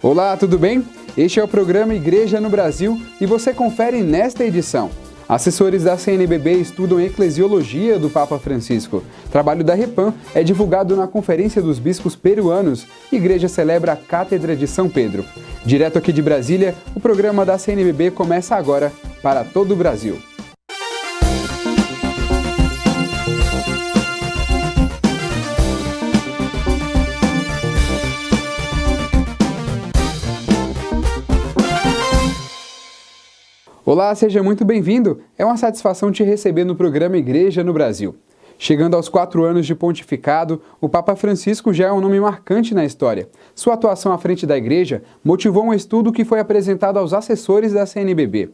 Olá, tudo bem? Este é o programa Igreja no Brasil e você confere nesta edição. Assessores da CNBB estudam eclesiologia do Papa Francisco. Trabalho da Repam é divulgado na Conferência dos Bispos Peruanos. Igreja celebra a Cátedra de São Pedro. Direto aqui de Brasília, o programa da CNBB começa agora para todo o Brasil. Olá, seja muito bem-vindo. É uma satisfação te receber no programa Igreja no Brasil. Chegando aos 4 anos de pontificado, o Papa Francisco já é um nome marcante na história. Sua atuação à frente da Igreja motivou um estudo que foi apresentado aos assessores da CNBB.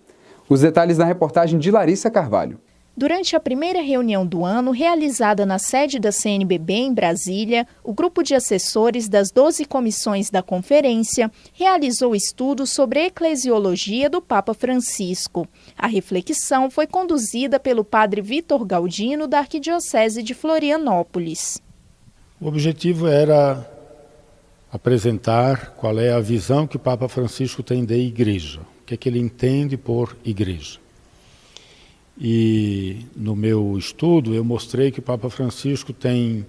Os detalhes na reportagem de Larissa Carvalho. Durante a primeira reunião do ano, realizada na sede da CNBB em Brasília, o grupo de assessores das 12 comissões da conferência realizou estudo sobre a eclesiologia do Papa Francisco. A reflexão foi conduzida pelo padre Vitor Galdino, da Arquidiocese de Florianópolis. O objetivo era apresentar qual é a visão que o Papa Francisco tem da Igreja, o que é que ele entende por Igreja. E no meu estudo eu mostrei que o Papa Francisco tem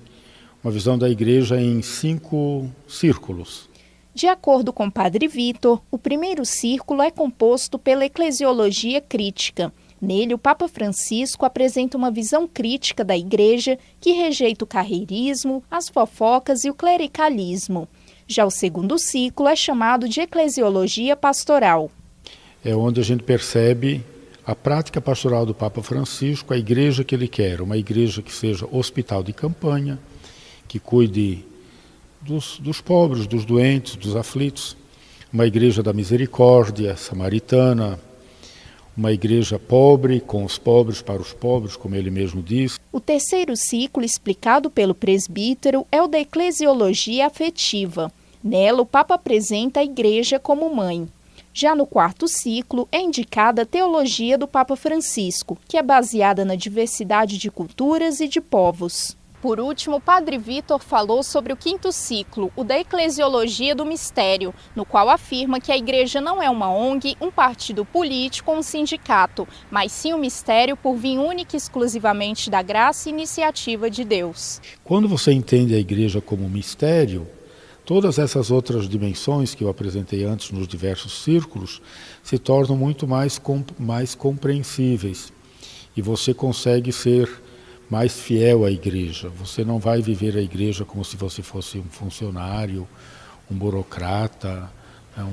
uma visão da Igreja em 5 círculos. De acordo com o padre Vitor, o primeiro círculo é composto pela eclesiologia crítica. Nele, o Papa Francisco apresenta uma visão crítica da Igreja que rejeita o carreirismo, as fofocas e o clericalismo. Já o segundo ciclo é chamado de eclesiologia pastoral. É onde a gente percebe a prática pastoral do Papa Francisco, a igreja que ele quer, uma igreja que seja hospital de campanha, que cuide dos pobres, dos doentes, dos aflitos, uma igreja da misericórdia samaritana, uma igreja pobre, com os pobres para os pobres, como ele mesmo diz. O terceiro ciclo, explicado pelo presbítero, é o da eclesiologia afetiva. Nela, o Papa apresenta a igreja como mãe. Já no quarto ciclo, é indicada a teologia do Papa Francisco, que é baseada na diversidade de culturas e de povos. Por último, o padre Vitor falou sobre o quinto ciclo, o da eclesiologia do mistério, no qual afirma que a igreja não é uma ONG, um partido político ou um sindicato, mas sim um mistério por vir única e exclusivamente da graça e iniciativa de Deus. Quando você entende a igreja como mistério, todas essas outras dimensões que eu apresentei antes nos diversos círculos se tornam muito mais compreensíveis e você consegue ser mais fiel à igreja. Você não vai viver a igreja como se você fosse um funcionário, um burocrata,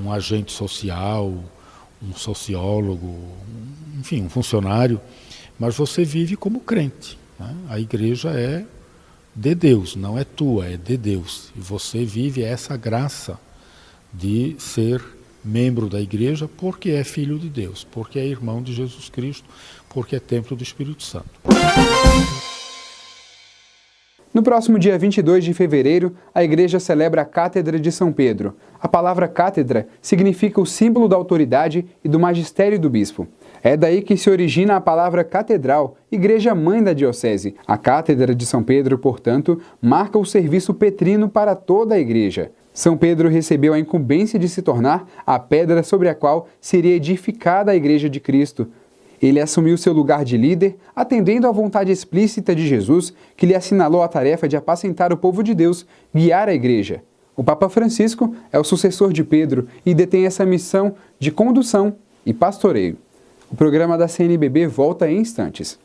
um agente social, um sociólogo, enfim, um funcionário, mas você vive como crente, né? A igreja é de Deus, não é tua, é de Deus. E você vive essa graça de ser membro da igreja porque é filho de Deus, porque é irmão de Jesus Cristo, porque é templo do Espírito Santo. No próximo dia 22 de fevereiro, a Igreja celebra a Cátedra de São Pedro. A palavra cátedra significa o símbolo da autoridade e do magistério do bispo. É daí que se origina a palavra catedral, igreja-mãe da diocese. A Cátedra de São Pedro, portanto, marca o serviço petrino para toda a igreja. São Pedro recebeu a incumbência de se tornar a pedra sobre a qual seria edificada a Igreja de Cristo. Ele assumiu seu lugar de líder, atendendo à vontade explícita de Jesus, que lhe assinalou a tarefa de apacentar o povo de Deus, guiar a igreja. O Papa Francisco é o sucessor de Pedro e detém essa missão de condução e pastoreio. O programa da CNBB volta em instantes.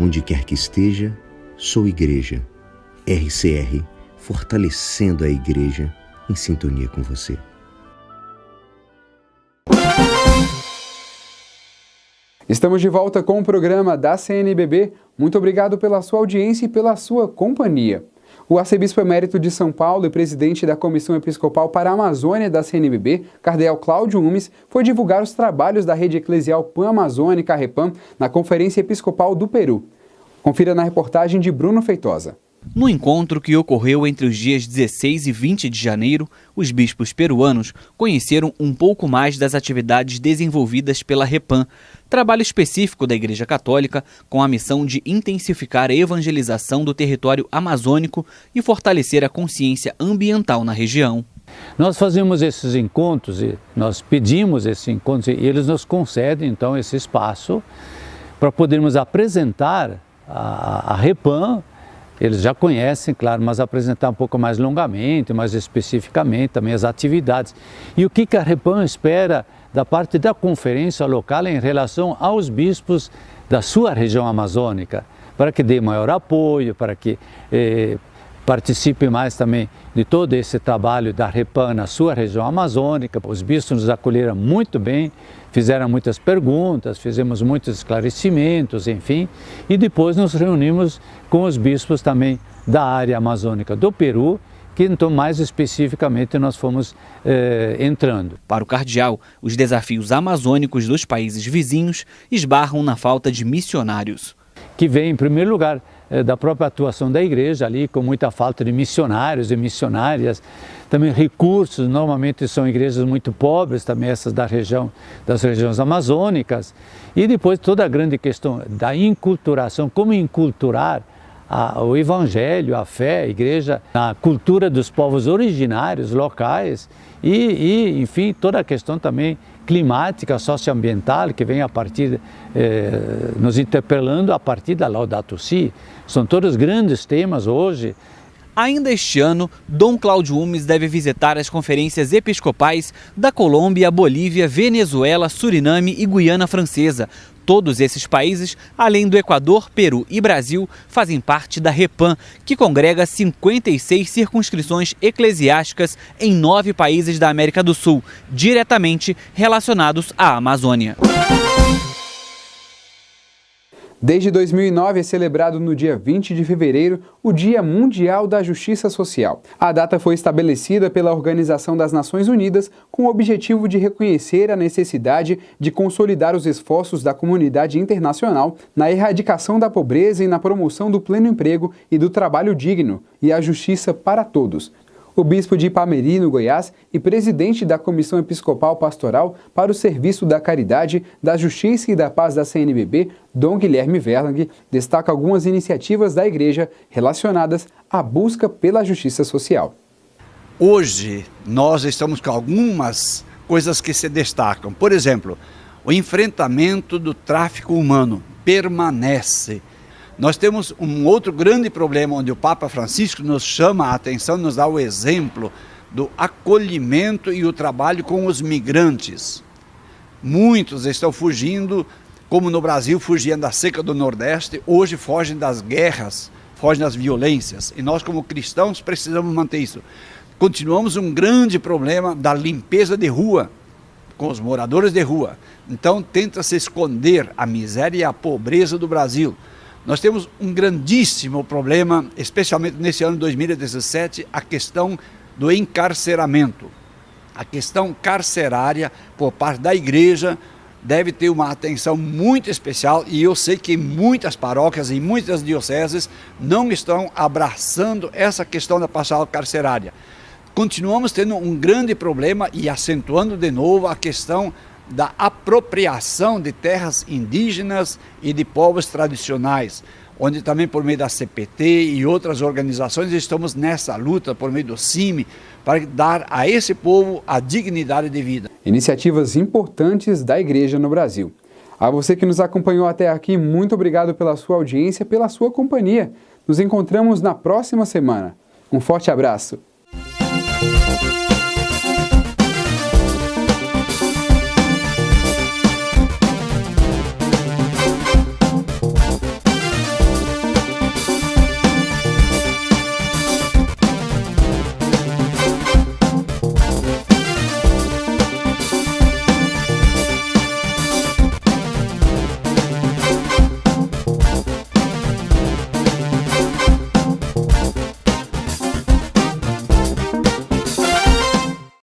Onde quer que esteja, sou igreja. RCR, fortalecendo a igreja em sintonia com você. Estamos de volta com o programa da CNBB. Muito obrigado pela sua audiência e pela sua companhia. O arcebispo emérito de São Paulo e presidente da Comissão Episcopal para a Amazônia da CNBB, cardeal Cláudio Umes, foi divulgar os trabalhos da Rede Eclesial Pan-Amazônica, REPAM, na Conferência Episcopal do Peru. Confira na reportagem de Bruno Feitosa. No encontro que ocorreu entre os dias 16 e 20 de janeiro, os bispos peruanos conheceram um pouco mais das atividades desenvolvidas pela REPAM, trabalho específico da Igreja Católica com a missão de intensificar a evangelização do território amazônico e fortalecer a consciência ambiental na região. Nós fazemos esses encontros, e nós pedimos esses encontros e eles nos concedem então esse espaço para podermos apresentar a REPAM. Eles já conhecem, claro, mas apresentar um pouco mais longamente, mais especificamente também as atividades. E o que a REPAM espera da parte da conferência local em relação aos bispos da sua região amazônica, para que dê maior apoio, para que participe mais também de todo esse trabalho da REPAM na sua região amazônica. Os bispos nos acolheram muito bem, fizeram muitas perguntas, fizemos muitos esclarecimentos, enfim, e depois nos reunimos com os bispos também da área amazônica do Peru, que então mais especificamente nós fomos entrando. Para o cardeal, os desafios amazônicos dos países vizinhos esbarram na falta de missionários. Que vem, em primeiro lugar, da própria atuação da igreja ali, com muita falta de missionários e missionárias, também recursos, normalmente são igrejas muito pobres, também essas das regiões amazônicas, e depois toda a grande questão da inculturação, como inculturar o evangelho, a fé, a igreja, a cultura dos povos originários, locais, e enfim, toda a questão também climática, socioambiental, que vem a partir, nos interpelando a partir da Laudato Si. São todos grandes temas hoje. Ainda este ano, Dom Cláudio Umes deve visitar as conferências episcopais da Colômbia, Bolívia, Venezuela, Suriname e Guiana Francesa. Todos esses países, além do Equador, Peru e Brasil, fazem parte da REPAM, que congrega 56 circunscrições eclesiásticas em 9 países da América do Sul, diretamente relacionados à Amazônia. Desde 2009 é celebrado no dia 20 de fevereiro o Dia Mundial da Justiça Social. A data foi estabelecida pela Organização das Nações Unidas com o objetivo de reconhecer a necessidade de consolidar os esforços da comunidade internacional na erradicação da pobreza e na promoção do pleno emprego e do trabalho digno e a justiça para todos. O bispo de Ipameri, no Goiás, e presidente da Comissão Episcopal Pastoral para o Serviço da Caridade, da Justiça e da Paz da CNBB, Dom Guilherme Verlang, destaca algumas iniciativas da Igreja relacionadas à busca pela justiça social. Hoje, nós estamos com algumas coisas que se destacam. Por exemplo, o enfrentamento do tráfico humano permanece. Nós temos um outro grande problema onde o Papa Francisco nos chama a atenção, nos dá o exemplo do acolhimento e o trabalho com os migrantes. Muitos estão fugindo, como no Brasil fugiam da seca do Nordeste, hoje fogem das guerras, fogem das violências. E nós como cristãos precisamos manter isso. Continuamos um grande problema da limpeza de rua, com os moradores de rua. Então tenta-se esconder a miséria e a pobreza do Brasil. Nós temos um grandíssimo problema, especialmente nesse ano 2017, a questão do encarceramento. A questão carcerária por parte da igreja deve ter uma atenção muito especial e eu sei que muitas paróquias e muitas dioceses não estão abraçando essa questão da pastoral carcerária. Continuamos tendo um grande problema e acentuando de novo a questão da apropriação de terras indígenas e de povos tradicionais, onde também por meio da CPT e outras organizações estamos nessa luta por meio do CIMI para dar a esse povo a dignidade de vida. Iniciativas importantes da Igreja no Brasil. A você que nos acompanhou até aqui, muito obrigado pela sua audiência, pela sua companhia. Nos encontramos na próxima semana. Um forte abraço.